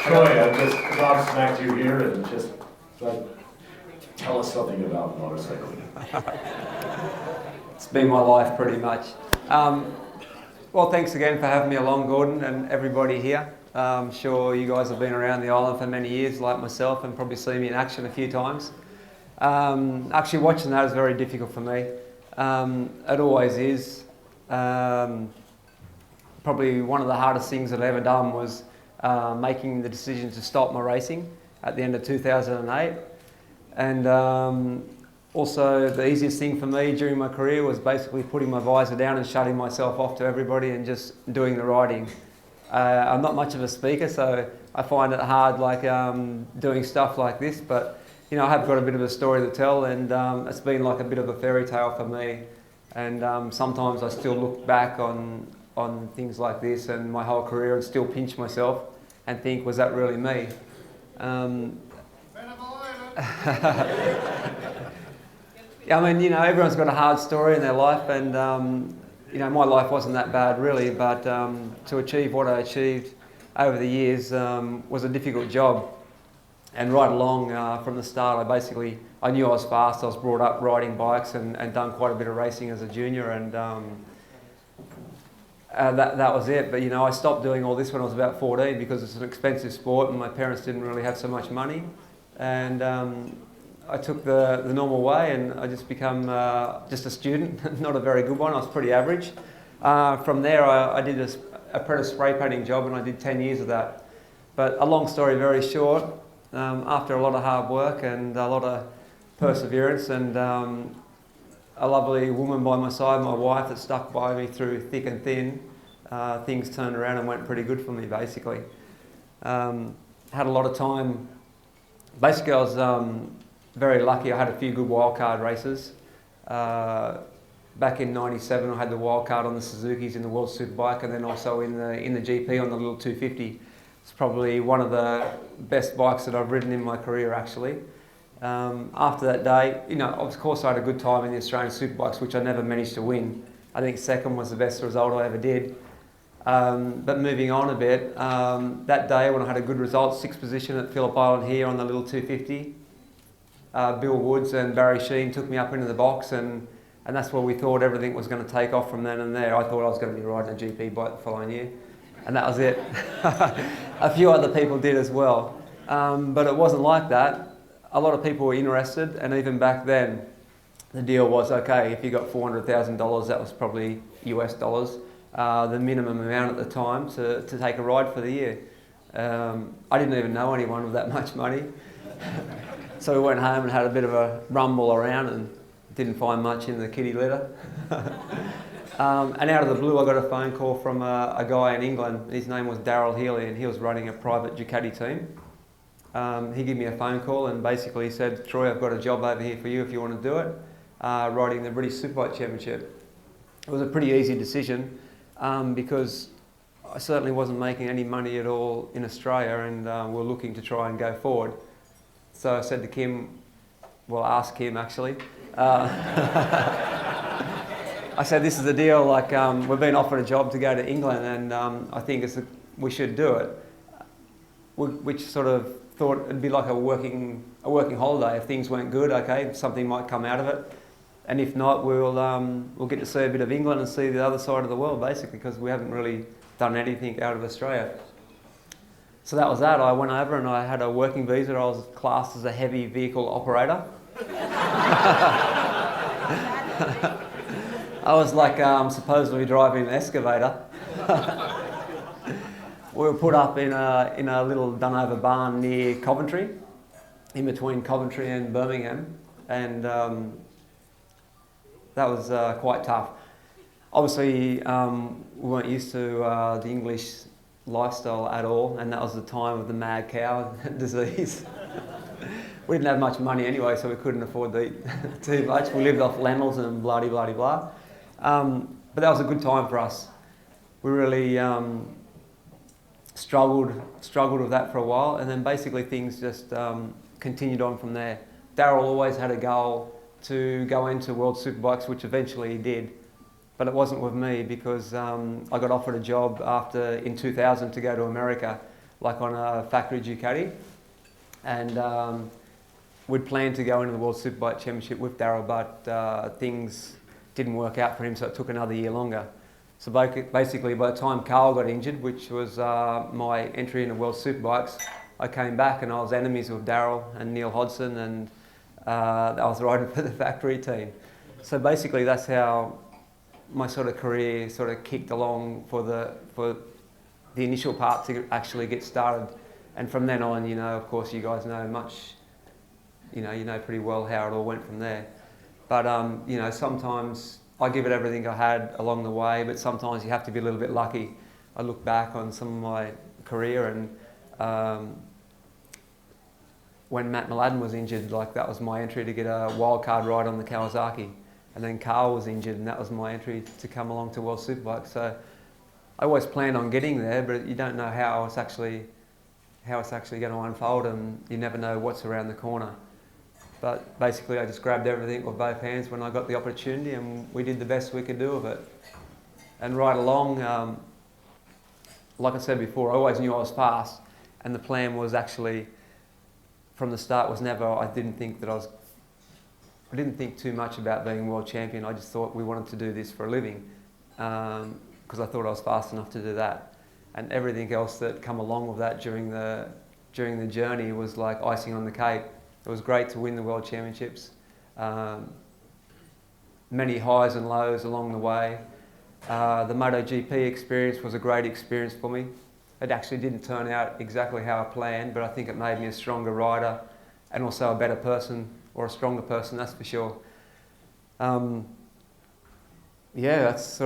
Troy, I'm just gobsmacked you here and just like, tell us something about motorcycling. It's been my life pretty much. Well, thanks again for having me along, Gordon, and everybody here. I'm sure you guys have been around the island for many years, like myself, and probably seen me in action a few times. Actually, watching that is very difficult for me. It always is. Probably one of the hardest things that I've ever done was making the decision to stop my racing at the end of 2008. And also the easiest thing for me during my career was basically putting my visor down and shutting myself off to everybody and just doing the riding. I'm not much of a speaker, so I find it hard doing stuff like this, but you know, I have got a bit of a story to tell, and it's been like a bit of a fairy tale for me. And sometimes I still look back on things like this and my whole career and still pinch myself and think, was that really me? Yeah, I mean, you know, everyone's got a hard story in their life, and you know, my life wasn't that bad really, but to achieve what I achieved over the years was a difficult job. And right along from the start, I knew I was fast. I was brought up riding bikes and done quite a bit of racing as a junior, and that was it. But you know, I stopped doing all this when I was about 14 because it's an expensive sport and my parents didn't really have so much money. And I took the normal way, and I just become just a student, not a very good one. I was pretty average. From there, I did an apprentice spray painting job, and I did 10 years of that. But a long story very short, after a lot of hard work and a lot of perseverance and a lovely woman by my side, my wife, that stuck by me through thick and thin, things turned around and went pretty good for me, basically. Had a lot of time. Basically, I was very lucky. I had a few good wildcard races. Back in '97, I had the wildcard on the Suzuki's in the World Superbike, and then also in the GP on the little 250. It's probably one of the best bikes that I've ridden in my career, actually. After that day, you know, of course I had a good time in the Australian Superbikes, which I never managed to win. I think second was the best result I ever did. But moving on a bit, that day when I had a good result, 6th position at Phillip Island here on the little 250, Bill Woods and Barry Sheen took me up into the box, and that's where we thought everything was going to take off from then and there. I thought I was going to be riding a GP bike the following year, and that was it. A few other people did as well, but it wasn't like that. A lot of people were interested, and even back then, the deal was, okay, if you got $400,000, that was probably US dollars, the minimum amount at the time to take a ride for the year. I didn't even know anyone with that much money. So we went home and had a bit of a rumble around and didn't find much in the kitty litter. And out of the blue, I got a phone call from a guy in England. His name was Daryl Healy, and he was running a private Ducati team. He gave me a phone call and basically said, Troy, I've got a job over here for you if you want to do it, riding the British Superbike Championship. It was a pretty easy decision because I certainly wasn't making any money at all in Australia, and we're looking to try and go forward. So I said to Kim, well, ask Kim actually. I said, this is the deal, like we've been offered a job to go to England, and I think we should do it. Which sort of thought it'd be like a working holiday. If things weren't good, okay, something might come out of it. And if not, we'll get to see a bit of England and see the other side of the world, basically, because we haven't really done anything out of Australia. So that was that. I went over and I had a working visa. I was classed as a heavy vehicle operator. I was like supposedly driving an excavator. We were put up in a little done-over barn near Coventry, in between Coventry and Birmingham, and that was quite tough. Obviously, we weren't used to the English lifestyle at all, and that was the time of the mad cow disease. We didn't have much money anyway, so we couldn't afford to eat too much. We lived off lentils and blah-de-blah-de-blah. But that was a good time for us. We really struggled with that for a while, and then basically things just continued on from there. Daryl always had a goal to go into World Superbikes, which eventually he did, but it wasn't with me because I got offered a job in 2000 to go to America like on a factory Ducati. And we'd planned to go into the World Superbike Championship with Darryl, but things didn't work out for him, so it took another year longer. So basically, by the time Carl got injured, which was my entry into World Superbikes, I came back and I was enemies with Darryl and Neil Hodgson, and I was riding for the factory team. So basically, that's how my sort of career sort of kicked along for the initial part to actually get started. And from then on, you know, of course, you guys know much, you know pretty well how it all went from there. But, you know, sometimes I give it everything I had along the way, but sometimes you have to be a little bit lucky. I look back on some of my career, and when Matt Mladen was injured, like that was my entry to get a wild card ride on the Kawasaki. And then Carl was injured, and that was my entry to come along to World Superbike. So I always planned on getting there, but you don't know how it's actually going to unfold, and you never know what's around the corner. But basically, I just grabbed everything with both hands when I got the opportunity, and we did the best we could do of it. And right along, like I said before, I always knew I was fast, and the plan was actually, from the start, was never, I didn't think too much about being world champion. I just thought we wanted to do this for a living, because I thought I was fast enough to do that. And everything else that come along with that during the journey was like icing on the cake. It was great to win the World Championships. Many highs and lows along the way. The MotoGP experience was a great experience for me. It actually didn't turn out exactly how I planned, but I think it made me a stronger rider and also a better person, or a stronger person, that's for sure. Yeah, that's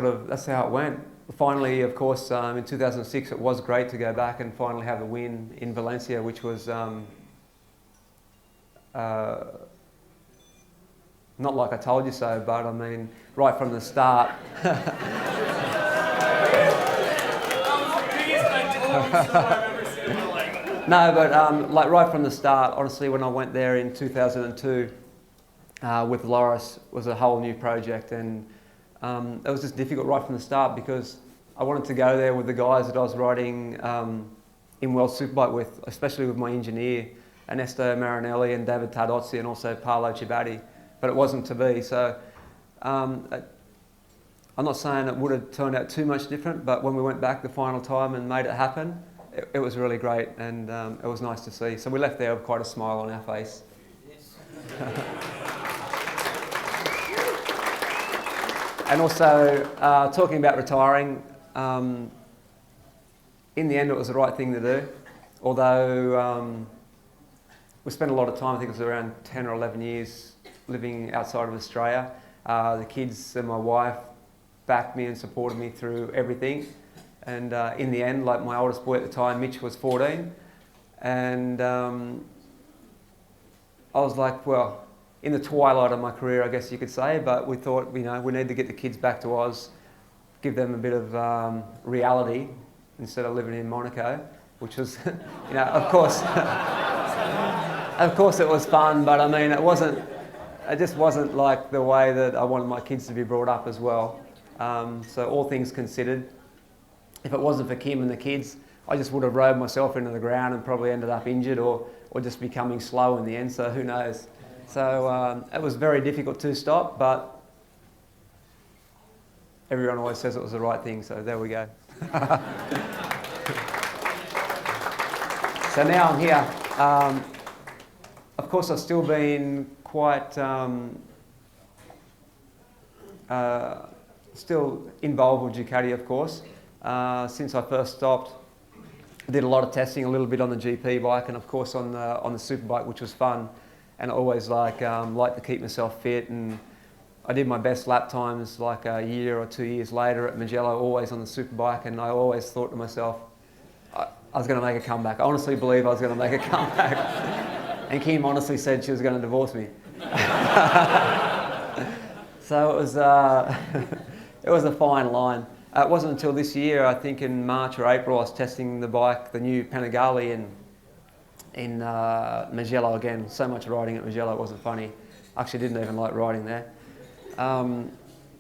how it went. Finally, of course, in 2006, it was great to go back and finally have a win in Valencia, which was not like I told you so, but I mean, right from the start. No, but like right from the start, honestly, when I went there in 2002 with Loris, was a whole new project, and it was just difficult right from the start because I wanted to go there with the guys that I was riding in World Superbike with, especially with my engineer, Ernesto Marinelli and David Tardozzi, and also Paolo Cibatti, but it wasn't to be. So I'm not saying it would have turned out too much different, but when we went back the final time and made it happen, it was really great, and it was nice to see. So we left there with quite a smile on our face. And also, talking about retiring, in the end it was the right thing to do, although we spent a lot of time, I think it was around 10 or 11 years living outside of Australia. The kids and my wife backed me and supported me through everything. And in the end, like my oldest boy at the time, Mitch, was 14. And I was like, well, in the twilight of my career, I guess you could say, but we thought, you know, we need to get the kids back to Oz, give them a bit of reality instead of living in Monaco, which was, you know, of course, of course it was fun, but I mean, it just wasn't like the way that I wanted my kids to be brought up as well. So all things considered, if it wasn't for Kim and the kids, I just would have rode myself into the ground and probably ended up injured or just becoming slow in the end, so who knows. So it was very difficult to stop, but everyone always says it was the right thing, so there we go. So now I'm here. Of course, I've still been quite still involved with Ducati, of course. Since I first stopped, I did a lot of testing, a little bit on the GP bike, and of course on the superbike, which was fun. And I always like to keep myself fit, and I did my best lap times like a year or 2 years later at Mugello, always on the superbike, and I always thought to myself, I was going to make a comeback. I honestly believe I was going to make a comeback. And Kim honestly said she was going to divorce me. So it was it was a fine line. It wasn't until this year, I think in March or April, I was testing the bike, the new Panigale in Mugello again. So much riding at Mugello, it wasn't funny. I actually didn't even like riding there.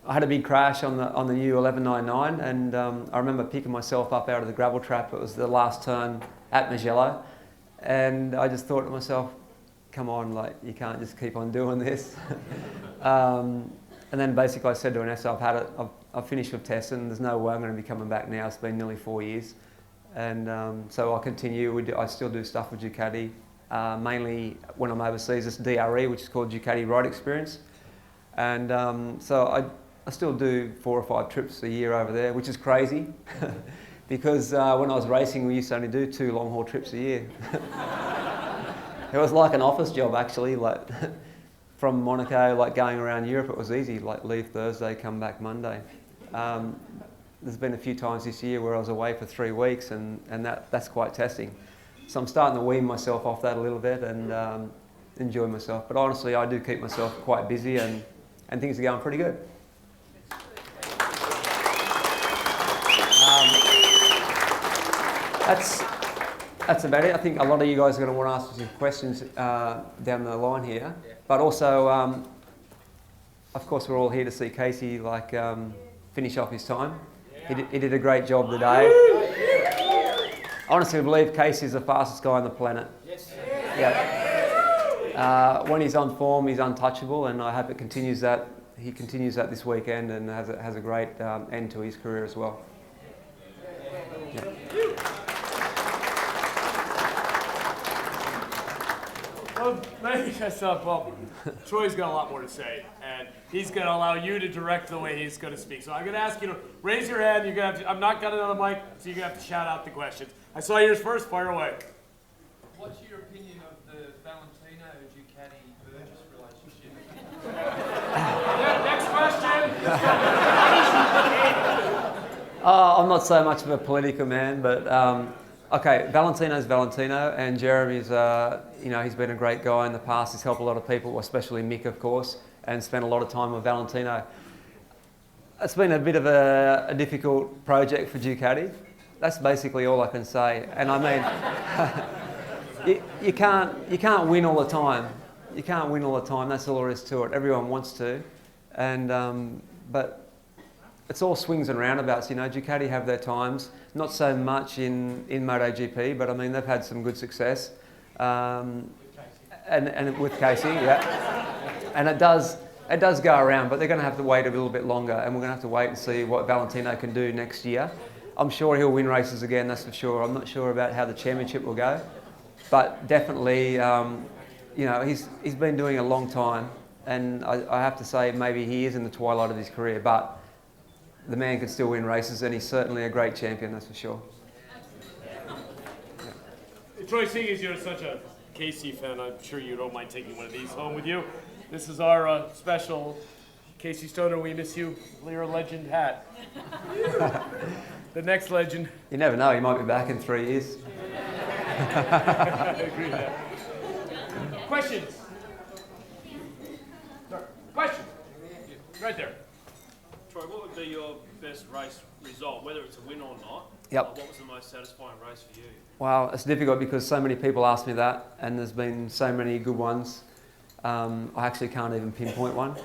I had a big crash on the new 1199, and I remember picking myself up out of the gravel trap. It was the last turn at Magello, and I just thought to myself, come on, like, you can't just keep on doing this. And then basically I said to Vanessa, I've finished with Tess and there's no way I'm going to be coming back now. It's been nearly 4 years. And so I continue. I still do stuff with Ducati, mainly when I'm overseas. It's DRE, which is called Ducati Ride Experience. And so I still do 4 or 5 trips a year over there, which is crazy because when I was racing, we used to only do 2 long haul trips a year. It was like an office job actually, like from Monaco, like going around Europe, it was easy, like leave Thursday, come back Monday. There's been a few times this year where I was away for 3 weeks and that's quite testing. So I'm starting to wean myself off that a little bit and enjoy myself. But honestly, I do keep myself quite busy and things are going pretty good. That's about it. I think a lot of you guys are going to want to ask some questions down the line here. But also, of course, we're all here to see Casey finish off his time. He did a great job today. I honestly believe Casey's the fastest guy on the planet. Yeah. When he's on form, he's untouchable, and I hope it continues that. He continues that this weekend and has a great end to his career as well. Yeah. Well, Troy's got a lot more to say, and he's going to allow you to direct the way he's going to speak. So I'm going to ask you to raise your hand. You're going to have to, I'm not got it on the mic, so you're going to have to shout out the questions. I saw yours first. Fire away. What's your opinion of the Valentino-Ducati Burgess relationship? Next question. I'm not so much of a political man, but okay, Valentino's Valentino, and Jeremy's, he's been a great guy in the past. He's helped a lot of people, especially Mick, of course, and spent a lot of time with Valentino. It's been a bit of a difficult project for Ducati. That's basically all I can say. And I mean, you can't win all the time. You can't win all the time. That's all there is to it. Everyone wants to, and but it's all swings and roundabouts. You know, Ducati have their times. Not so much in MotoGP, but I mean they've had some good success, and with Casey, yeah, and it does go around. But they're going to have to wait a little bit longer, and we're going to have to wait and see what Valentino can do next year. I'm sure he'll win races again, that's for sure. I'm not sure about how the championship will go, but definitely, he's been doing a long time, and I have to say maybe he is in the twilight of his career, but the man can still win races, and he's certainly a great champion, that's for sure. Yeah. Troy, seeing as you're such a Casey fan, I'm sure you don't mind taking one of these home with you. This is our special Casey Stoner, we miss you, Lear legend hat. The next legend. You never know, he might be back in 3 years. I agree with that. Questions? Questions? Right there. Troy, what would be your best race result, whether it's a win or not? Yep. What was the most satisfying race for you? Well, it's difficult because so many people ask me that, and there's been so many good ones. I actually can't even pinpoint one.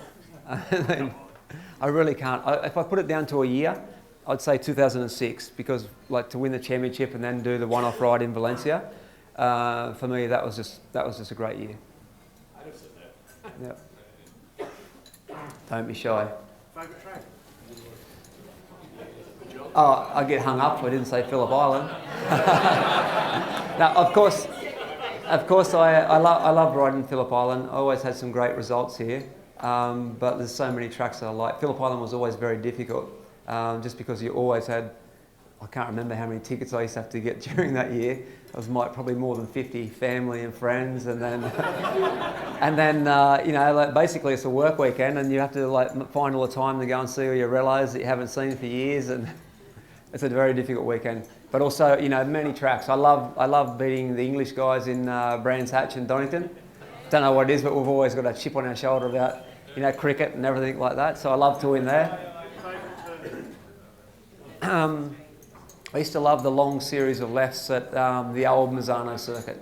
I really can't. If I put it down to a year, I'd say 2006, because to win the championship and then do the one-off ride in Valencia, for me that was just a great year. I'd have said that. Yeah. Don't be shy. Favourite track? Oh, I get hung up if I didn't say Phillip Island. Now, of course, I love riding Phillip Island. I always had some great results here, but there's so many tracks that I like. Phillip Island was always very difficult, just because you always had, I can't remember how many tickets I used to have to get during that year. It was probably more than 50 family and friends, and then, basically it's a work weekend, and you have to find all the time to go and see all your relos that you haven't seen for years, and it's a very difficult weekend. But also, many tracks. I love beating the English guys in Brands Hatch and Donington. Don't know what it is, but we've always got a chip on our shoulder about, cricket and everything like that. So I love to win there. I used to love the long series of lefts at the old Mazzano circuit.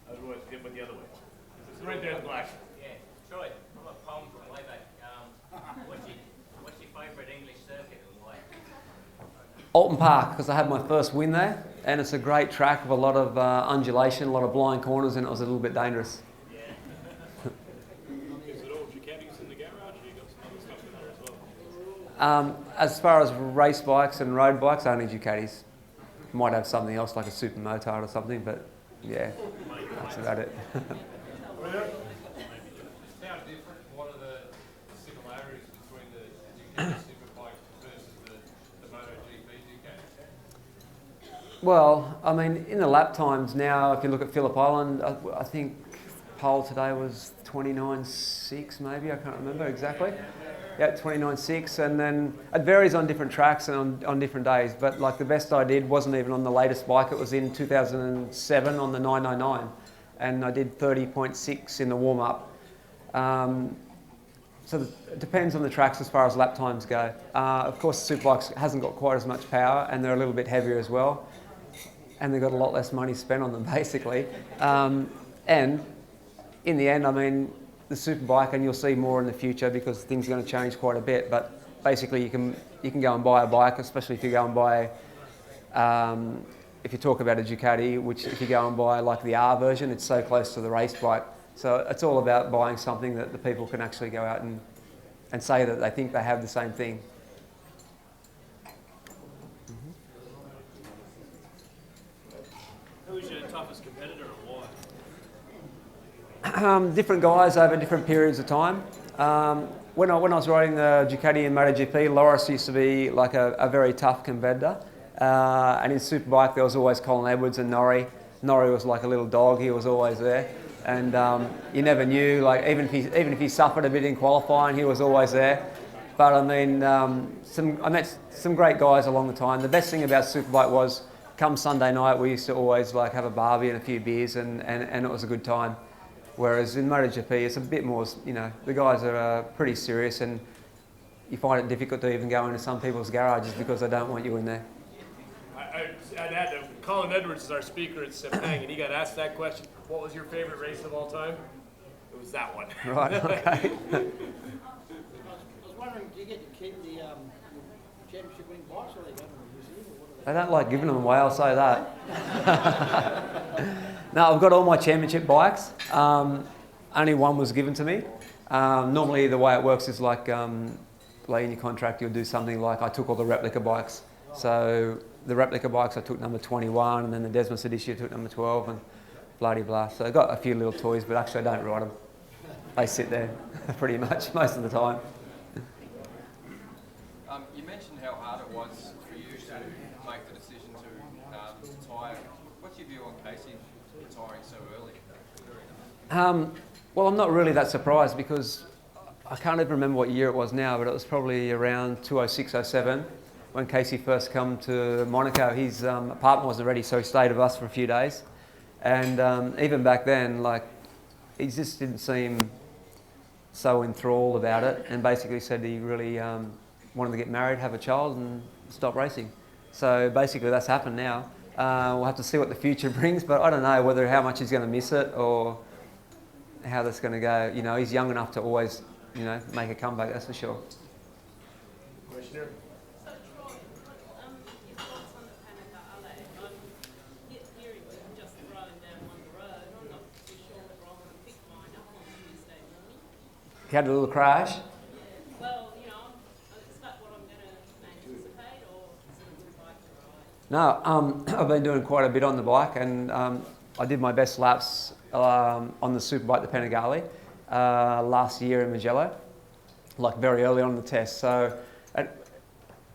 I was hit with the other way. It's right there in the black. Yeah. Troy, from a pole Alton Park, because I had my first win there, and it's a great track with a lot of undulation, a lot of blind corners, and it was a little bit dangerous. Is it all Ducatis in the garage, or you got some other stuff in there as well? As far as race bikes and road bikes, only Ducatis. Might have something else like a super motard or something, but yeah, that's about it. How different, what are the similarities between the Ducati Superbike versus the MotoGP Ducati? Well, I mean, in the lap times now, if you look at Phillip Island, I think pole today was 29.6 maybe, I can't remember exactly. Yeah, 29.6, and then it varies on different tracks and on different days, but like the best I did wasn't even on the latest bike, it was in 2007 on the 999, and I did 30.6 in the warm-up. So it depends on the tracks as far as lap times go. Of course, the Superbikes hasn't got quite as much power, and they're a little bit heavier as well, and they've got a lot less money spent on them basically. And in the end, I mean, the Superbike, and you'll see more in the future because things are going to change quite a bit, but basically you can go and buy a bike, especially if you go and buy, if you talk about a Ducati, which if you go and buy like the R version, it's so close to the race bike. So it's all about buying something that the people can actually go out and say that they think they have the same thing. Who was your toughest competitor and why? Different guys over different periods of time. When I was riding the Ducati in MotoGP, Loris used to be like a very tough competitor. And in Superbike there was always Colin Edwards and Norrie. Norrie was like a little dog, he was always there. And you never knew, like even if he suffered a bit in qualifying, he was always there. But I mean, I met some great guys along the time. The best thing about Superbike was, come Sunday night, we used to always like have a barbie and a few beers, and it was a good time. Whereas in MotoGP, it's a bit more, you know, the guys are pretty serious, and you find it difficult to even go into some people's garages because they don't want you in there. I'd add that Colin Edwards is our speaker at Sepang, and he got asked that question, what was your favorite race of all time? It was that one. Right, okay. I was wondering, do you get to keep the championship winning bikes, or are they going to receive, or what are They don't like giving them away, I'll say that. No, I've got all my championship bikes. Only one was given to me. Normally the way it works is like in your contract you'll do something like, I took all the replica bikes. So the replica bikes I took number 21, and then the Desmos edition I took number 12, and blah. So I got a few little toys, but actually I don't ride them. They sit there pretty much most of the time. You mentioned how hard it was for you to make the decision to retire. What's your view on Casey retiring so early? Well, I'm not really that surprised because I can't even remember what year it was now, but it was probably around 2006-07 when Casey first come to Monaco. His apartment wasn't ready, so he stayed with us for a few days. And even back then, like, he just didn't seem so enthralled about it, and basically said he really wanted to get married, have a child, and stop racing. So basically that's happened now. We'll have to see what the future brings, but I don't know whether how much he's going to miss it or how that's going to go. You know, he's young enough to always, you know, make a comeback, that's for sure. Commissioner? So, Troy, your thoughts on the Panigale? I'm hearing you just riding down one road. I'm not too sure whether I want to pick mine up on Tuesday morning. He had a little crash. Well, you know, is that what I'm going to anticipate, or is it a good bike to ride? No, I've been doing quite a bit on the bike, and I did my best laps on the Superbike, the Panigale, last year in Mugello, like very early on in the test. So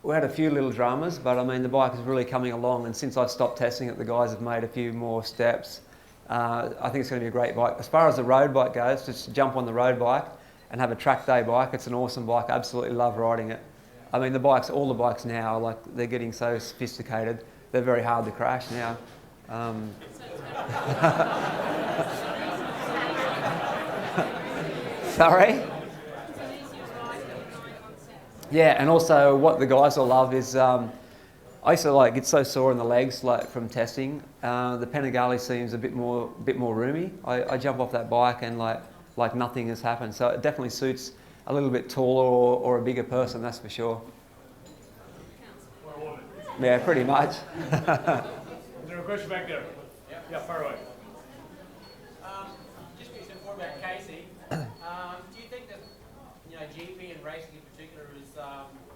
we had a few little dramas, but I mean the bike is really coming along, and since I stopped testing it, the guys have made a few more steps. I think it's going to be a great bike. As far as the road bike goes, just jump on the road bike and have a track day bike. It's an awesome bike. I absolutely love riding it. I mean, all the bikes now, like, they're getting so sophisticated. They're very hard to crash now. Sorry? Yeah, and also what the guys will love is, I used to like get so sore in the legs like from testing. The Panigale seems a bit more roomy. I jump off that bike and like nothing has happened. So it definitely suits a little bit taller or a bigger person, that's for sure. Yeah, pretty much. Is there a question back there? Yeah, far away. Just a bit more about Casey. Do you think that, GP and racing in particular is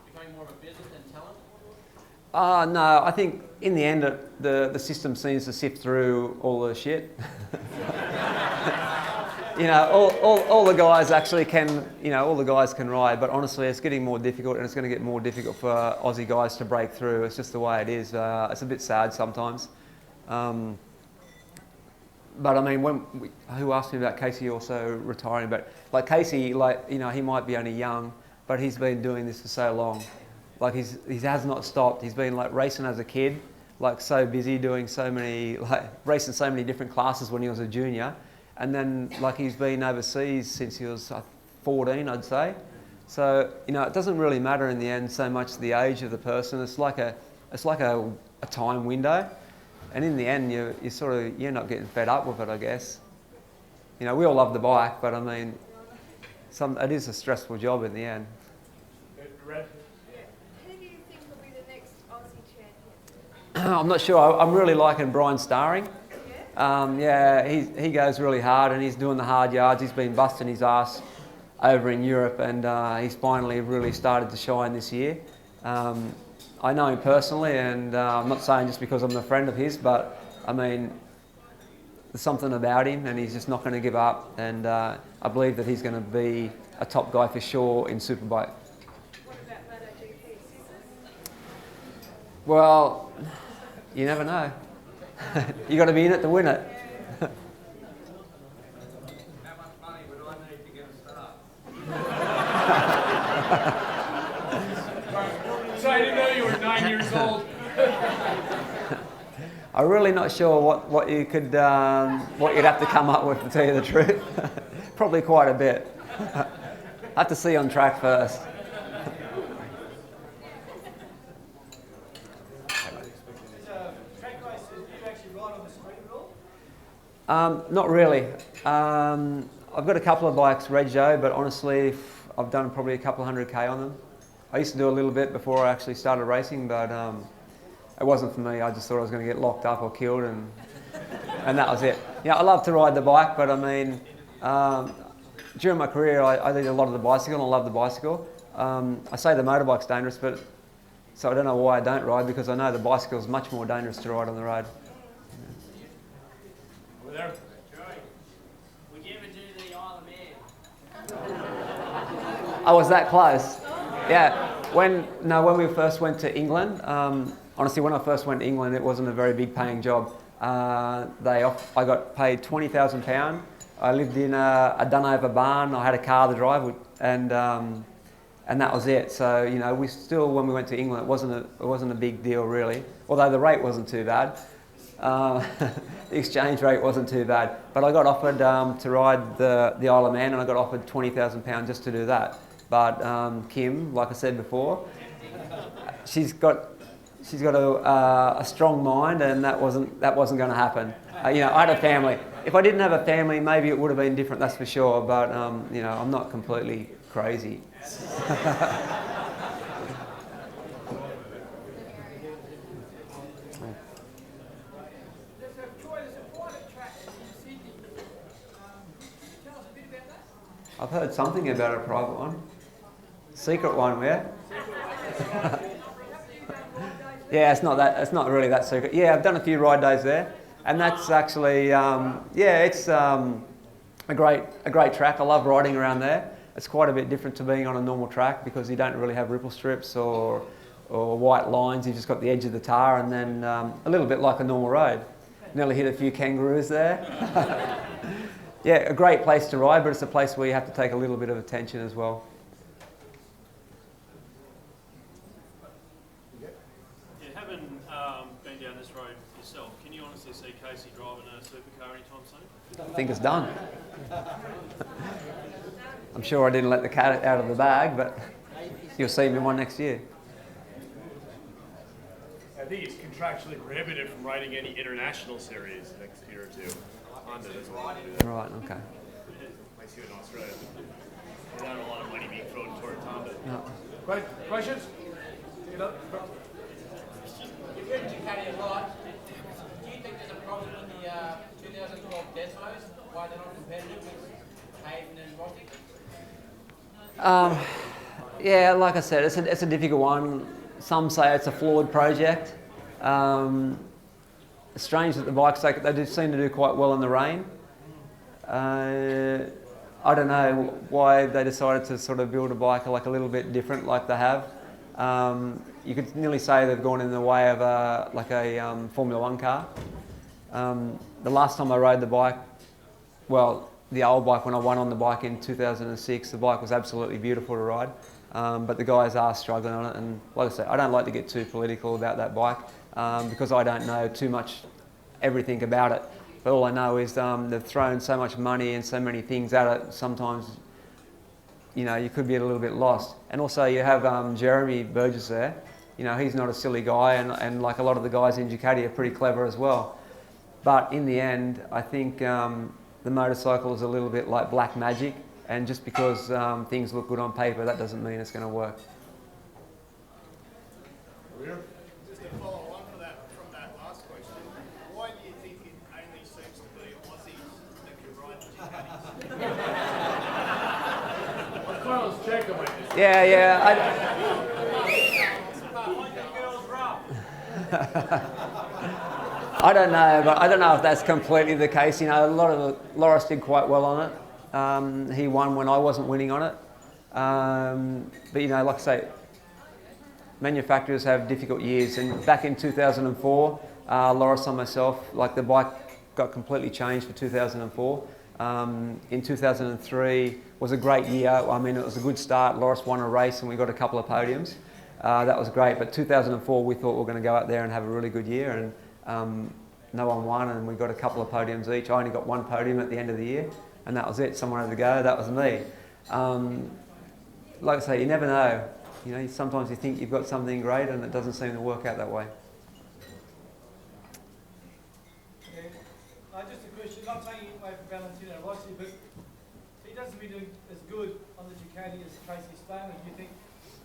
becoming more of a business than talent? No, I think in the end the system seems to sift through all the shit. All the guys actually can, all the guys can ride, but honestly it's getting more difficult, and it's going to get more difficult for Aussie guys to break through. It's just the way it is. It's a bit sad sometimes. But I mean, who asked me about Casey also retiring? But like Casey, he might be only young, but he's been doing this for so long. Like he has not stopped. He's been like racing as a kid, like so busy doing so many, racing so many different classes when he was a junior. And then like he's been overseas since he was 14, I'd say. So, it doesn't really matter in the end so much the age of the person. It's like a time window. And in the end, you're not getting fed up with it, I guess. We all love the bike, but I mean, it is a stressful job in the end. Red? Who do you think will be the next Aussie champion? I'm not sure. I'm really liking Brian Starring. He goes really hard, and he's doing the hard yards. He's been busting his ass over in Europe, and he's finally really started to shine this year. I know him personally, and I'm not saying just because I'm a friend of his, but I mean, there's something about him, and he's just not going to give up. And I believe that he's going to be a top guy for sure in Superbike. What about MotoGP? Well, you never know. You got to be in it to win it. How much money would I need to get a start? So I didn't know you were 9 years old. I'm really not sure what you could what you'd have to come up with, to tell you the truth. Probably quite a bit. I have to see on track first. Not really. I've got a couple of bikes rego, but honestly, I've done probably a couple 100k on them. I used to do a little bit before I actually started racing, but it wasn't for me. I just thought I was going to get locked up or killed, and that was it. I love to ride the bike, but I mean, during my career, I did a lot of the bicycle, and I love the bicycle. I say the motorbike's dangerous, but so I don't know why I don't ride, because I know the bicycle is much more dangerous to ride on the road. Over there. Would you ever do the Isle of Man? I was that close. Yeah. When we first went to England, honestly, when I first went to England, it wasn't a very big paying job. I got paid £20,000. I lived in a done-over barn. I had a car to drive, and that was it. So we still, when we went to England, it wasn't a big deal really. Although the rate wasn't too bad. The exchange rate wasn't too bad. But I got offered to ride the Isle of Man, and I got offered £20,000 just to do that. But Kim, like I said before, she's got a strong mind, and that wasn't going to happen. I had a family. If I didn't have a family, maybe it would have been different. That's for sure. But I'm not completely crazy. I've heard something about a private one. Secret one, yeah? Yeah, it's not really that secret. Yeah, I've done a few ride days there, and that's actually, it's a great track. I love riding around there. It's quite a bit different to being on a normal track, because you don't really have ripple strips or white lines. You've just got the edge of the tar, and then a little bit like a normal road. Nearly hit a few kangaroos there. Yeah, a great place to ride, but it's a place where you have to take a little bit of attention as well. Yeah, having been down this road yourself, can you honestly see Casey driving a supercar anytime soon? I think it's done. I'm sure I didn't let the cat out of the bag, but you'll see me one next year. I think he's contractually prohibited from riding any international series next year or two. Honda doesn't want to do that. Right, okay. I see it in Australia. There's not a lot of money being thrown towards Honda. No. Questions? Get up. You're in Ducati a lot. Do you think there's a problem with the 2012 Desmos? Why they're not competitive with Hayden and Rossi? Yeah, like I said, it's a difficult one. Some say it's a flawed project. It's strange that the bikes, they do seem to do quite well in the rain. I don't know why they decided to sort of build a bike like a little bit different like they have. You could nearly say they've gone in the way of a Formula One car. The last time I rode the bike, well, the old bike when I won on the bike in 2006, the bike was absolutely beautiful to ride. But the guys are struggling on it, and like I say, I don't like to get too political about that bike because I don't know too much everything about it. But all I know is they've thrown so much money and so many things at it. Sometimes, you know, you could be a little bit lost. And also you have Jeremy Burgess there. You know, he's not a silly guy, and like a lot of the guys in Ducati are pretty clever as well. But in the end, I think the motorcycle is a little bit like black magic. And just because things look good on paper, that doesn't mean it's going to work. Just to follow on from that last question, why do you think it only seems to be Aussies that can ride Ducatis? Well, Carlos Checo might be. I don't know, but I don't know if that's completely the case. You know, Loris did quite well on it. He won when I wasn't winning on it. But you know, like I say, manufacturers have difficult years. And back in 2004, Loris and myself, like the bike got completely changed for 2004. In 2003 was a great year. I mean, it was a good start. Loris won a race and we got a couple of podiums. That was great. But 2004, we thought we were going to go out there and have a really good year. And no one won, and we got a couple of podiums each. I only got one podium at the end of the year. And that was it. Someone had to go. That was me. Like I say, you never know. You know, sometimes you think you've got something great, and it doesn't seem to work out that way. Okay. Just a question. Not taking away from Valentino Rossi, but he doesn't be doing as good on the Ducati as Casey Stoner. Do you think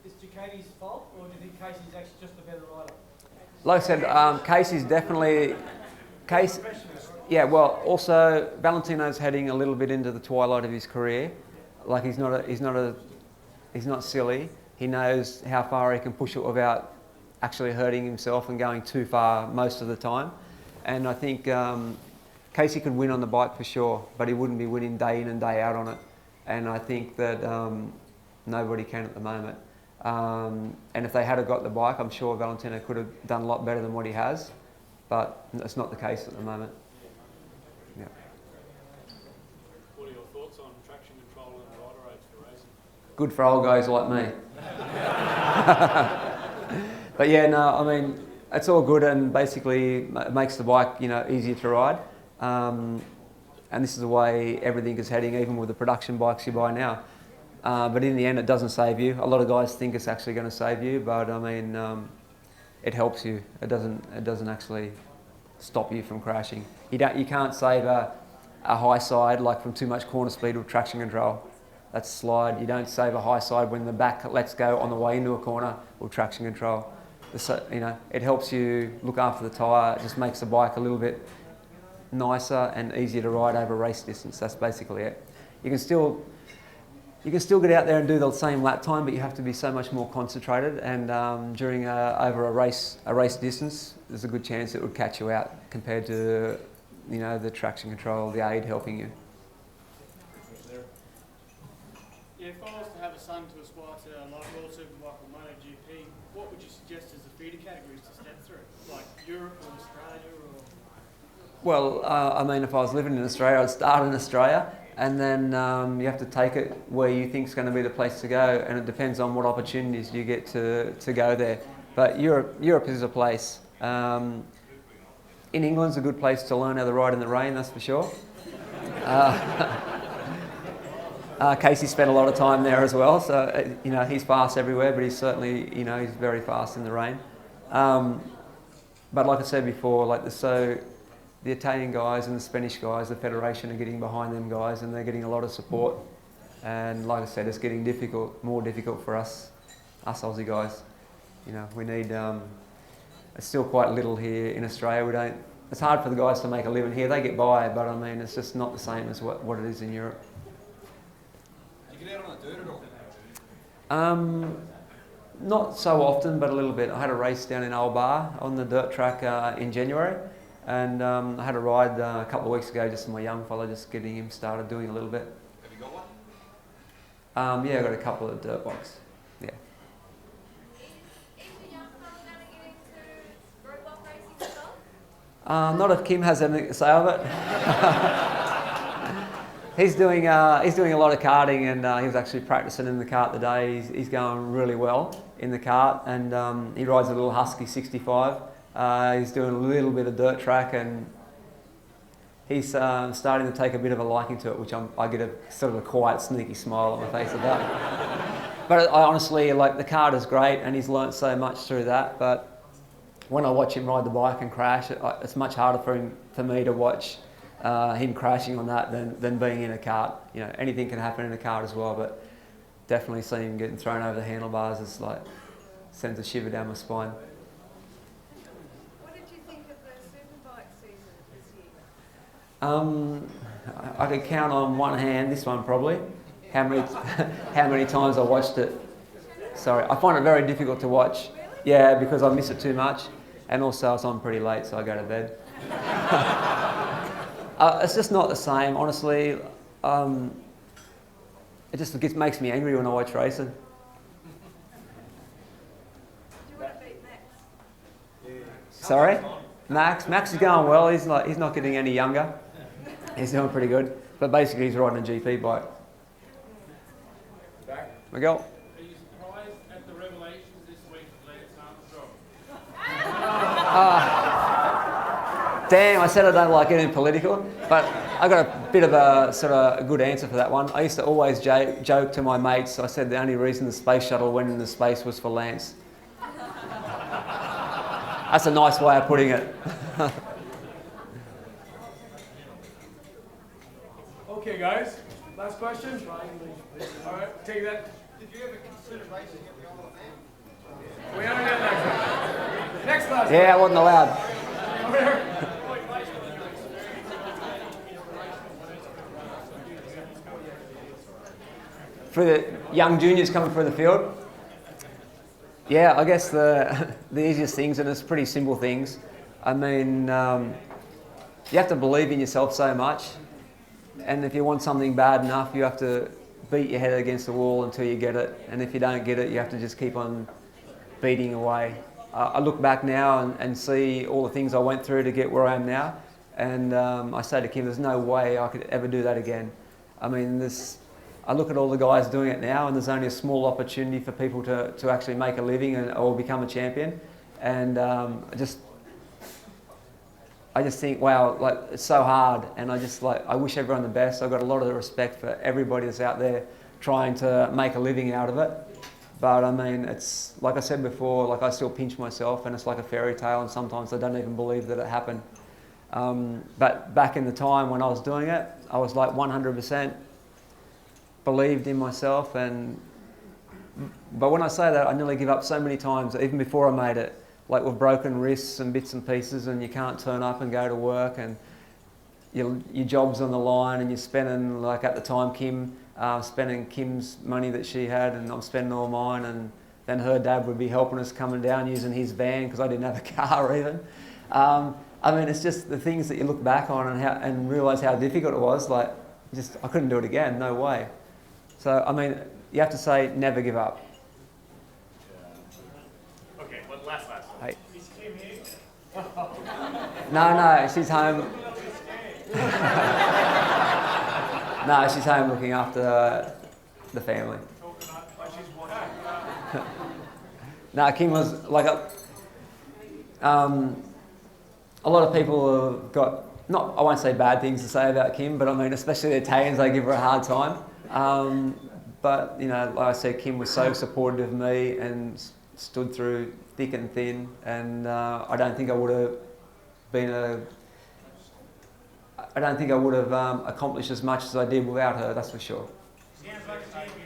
it's Ducati's fault, or do you think Casey's actually just a better rider? Like I said, Casey's definitely. Yeah, well, also Valentino's heading a little bit into the twilight of his career. Like he's not silly. He knows how far he can push it without actually hurting himself and going too far most of the time. And I think Casey could win on the bike for sure, but he wouldn't be winning day in and day out on it. And I think that nobody can at the moment. And if they had got the bike, I'm sure Valentino could have done a lot better than what he has. But that's not the case at the moment. Yeah. What are your thoughts on traction control and rider rates for racing? Good for old guys like me. But yeah, no, I mean, it's all good, and basically it makes the bike, you know, easier to ride. And this is the way everything is heading, even with the production bikes you buy now. But in the end, it doesn't save you. A lot of guys think it's actually going to save you, but I mean, it helps you. It doesn't actually stop you from crashing. You can't save a high side like from too much corner speed with traction control. That's slide. You don't save a high side when the back lets go on the way into a corner with traction control. You know, it helps you look after the tyre. It just makes the bike a little bit nicer and easier to ride over race distance. That's basically it. You can still get out there and do the same lap time, but you have to be so much more concentrated. And during over a race distance, there's a good chance it would catch you out compared to, you know, the traction control, the aid helping you. Yeah, if I was to have a son to aspire to like World Superbike or MotoGP, what would you suggest as the feeder categories to step through? Like Europe or Australia or? Well, I mean, if I was living in Australia, I'd start in Australia. And then you have to take it where you think is going to be the place to go, and it depends on what opportunities you get to go there. But Europe is a place. In England's a good place to learn how to ride in the rain, that's for sure. Casey spent a lot of time there as well, so you know, he's fast everywhere, but he's certainly, you know, he's very fast in the rain. But like I said before, like the Italian guys and the Spanish guys, the federation are getting behind them guys, and they're getting a lot of support. And like I said, it's getting more difficult for us Aussie guys. You know, we need it's still quite little here in Australia. We don't. It's hard for the guys to make a living here. They get by, but I mean, it's just not the same as what it is in Europe. Do you get out on the dirt at all? Not so often, but a little bit. I had a race down in Old Bar on the dirt track in January, and I had a ride a couple of weeks ago, just with my young fella, just getting him started doing a little bit. Have you got one? Yeah, I got a couple of dirt bikes. Yeah. Is the young fella going to get into road bike racing stuff? Not if Kim has anything to say of it. He's doing a lot of karting, and he was actually practicing in the kart today. He's going really well in the kart, and he rides a little Husky 65. He's doing a little bit of dirt track, and he's starting to take a bit of a liking to it, which I get a sort of a quiet, sneaky smile on my face about. But I honestly, like, the kart is great, and he's learnt so much through that. But when I watch him ride the bike and crash, it's much harder for me to watch him crashing on that than being in a kart. You know, anything can happen in a kart as well, but definitely seeing him getting thrown over the handlebars is like, sends a shiver down my spine. What did you think of the Superbike season this year? I could count on one hand, this one probably, how many times I watched it. Sorry, I find it very difficult to watch. Yeah, because I miss it too much, and also it's on pretty late, so I go to bed. It's just not the same, honestly. It just makes me angry when I watch racing. Do you want to beat Max? Sorry? Max is going well. He's not getting any younger. He's doing pretty good. But basically he's riding a GP bike. Miguel? Are you surprised at the revelations this week of Lance Armstrong? Damn, I said I don't like getting political, but I got a bit of a sort of a good answer for that one. I used to always joke to my mates. I said the only reason the space shuttle went into space was for Lance. That's a nice way of putting it. Okay, guys, last question. All right, take that. Did you ever consider racing at the Isle of Man? We haven't got next one. Next last Yeah, I wasn't allowed. Over here. For the young juniors coming through the field, yeah, I guess the easiest things, and it's pretty simple things. I mean, you have to believe in yourself so much, and if you want something bad enough, you have to beat your head against the wall until you get it, and if you don't get it, you have to just keep on beating away. I look back now and see all the things I went through to get where I am now, and I say to Kim, there's no way I could ever do that again. I mean, I look at all the guys doing it now, and there's only a small opportunity for people to actually make a living or become a champion. And I just think, wow, like, it's so hard, and I wish everyone the best. I've got a lot of respect for everybody that's out there trying to make a living out of it. But I mean, it's like I said before, like, I still pinch myself, and it's like a fairy tale, and sometimes I don't even believe that it happened. But back in the time when I was doing it, I was like 100% believed in myself, but when I say that, I nearly give up so many times, even before I made it, like with broken wrists and bits and pieces, and you can't turn up and go to work, and your job's on the line, and you're spending, like at the time, spending Kim's money that she had, and I'm spending all mine, and then her dad would be helping us coming down using his van because I didn't have a car even. I mean, it's just the things that you look back on and realise how difficult it was. Like, I couldn't do it again, no way. So, I mean, you have to say, never give up. Okay, one last. Hey. Is Kim here? No, she's home. No, she's home looking after the family. No, Kim was like a lot of people have got, I won't say bad things to say about Kim, but I mean, especially the Italians, they give her a hard time. But, you know, like I said, Kim was so supportive of me and stood through thick and thin, and I don't think I would have accomplished as much as I did without her, that's for sure. Sounds like a champion.